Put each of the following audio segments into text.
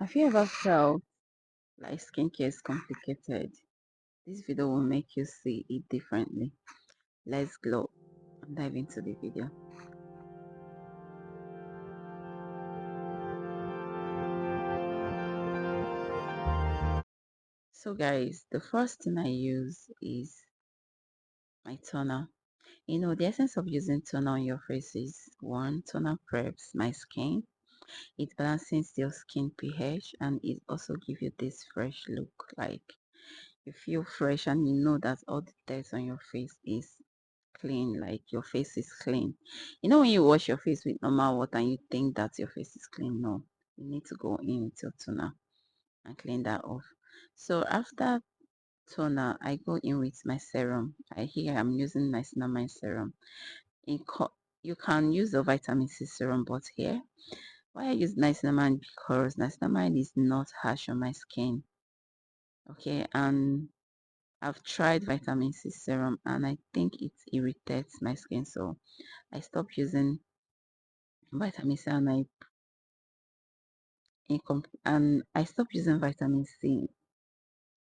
Have you ever felt like skincare is complicated? This video will make you see it differently. Let's glow and dive into the video. So guys, the first thing I use is my toner. The essence of using toner on your face is one, toner preps my skin. It balances your skin pH and it also gives you this fresh look. Like you feel fresh and you know that all the dirt on your face is clean, like your face is clean. When you wash your face with normal water and you think that your face is clean, no, you need to go in with your toner and clean that off. So after toner, I go in with my serum. I'm using niacinamide serum. You can use the vitamin C serum, but here why I use niacinamide, because niacinamide is not harsh on my skin. Okay, and I've tried vitamin C serum and I think it irritates my skin, so I stopped using vitamin C and I stopped using vitamin C.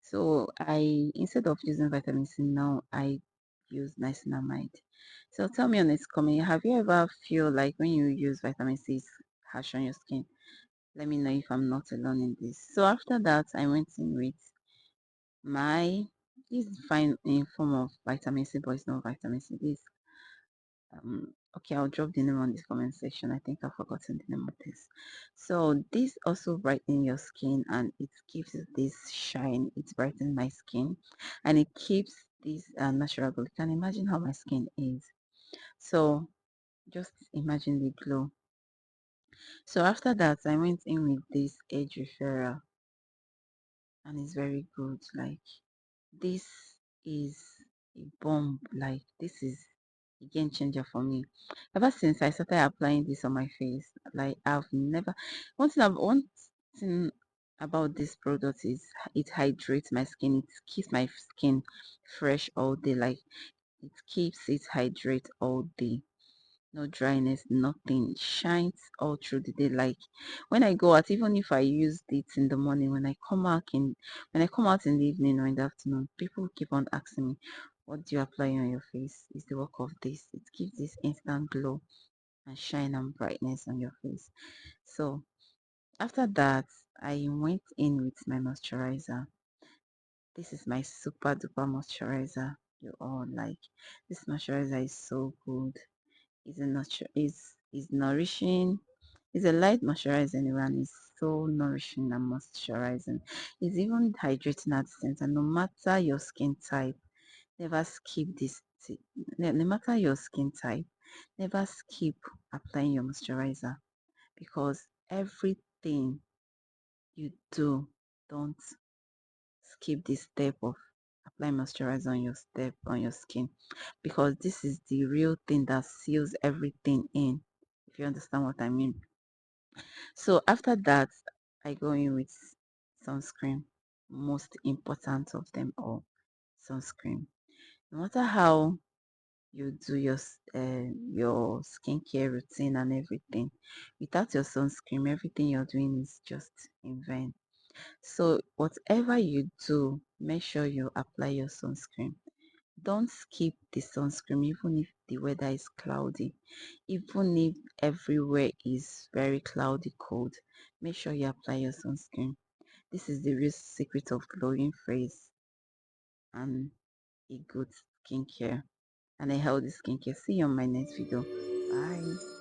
So I instead of using vitamin C now I use niacinamide. So tell me on this comment, have you ever feel like when you use vitamin C it's harsh on your skin? Let me know if I'm not alone in this. So after that I went in with my this is fine in form of vitamin C, but it's not vitamin C. This okay, I'll drop the name on this comment section. I think I've forgotten the name of this. So this also brightens your skin and it gives you this shine. It brightens my skin and it keeps this natural glow. You can imagine how my skin is. So just imagine the glow. So after that I went in with this age referral and it's very good. Like this is a bomb. Like this is a game changer for me. Ever since I started applying this on my face, like I've never one thing about this product is it hydrates my skin. It keeps my skin fresh all day. Like it keeps it hydrate all day. No dryness, nothing. Shines all through the day. Like when I go out, even if I use it in the morning, when I come out in the evening or in the afternoon, people keep on asking me, what do you apply on your face? Is the work of this. It gives this instant glow and shine and brightness on your face. So after that, I went in with my moisturizer. This is my super duper moisturizer. You all like this moisturizer is so good. Is nourishing. It's a light moisturizer anyway, and it's so nourishing and moisturizing. It's even hydrating at the same time. No matter your skin type, never skip no matter your skin type, never skip applying your moisturizer, because everything you do, don't skip this step of apply moisturizer on your skin, because this is the real thing that seals everything in, if you understand what I mean. So after that I go in with sunscreen, most important of them all, sunscreen. No matter how you do your skincare routine and everything, without your sunscreen everything you're doing is just in vain. So whatever you do, make sure you apply your sunscreen. Don't skip the sunscreen even if the weather is cloudy. Even if everywhere is very cloudy, cold, make sure you apply your sunscreen. This is the real secret of glowing face and a good skincare and a healthy skincare. See you on my next video. Bye.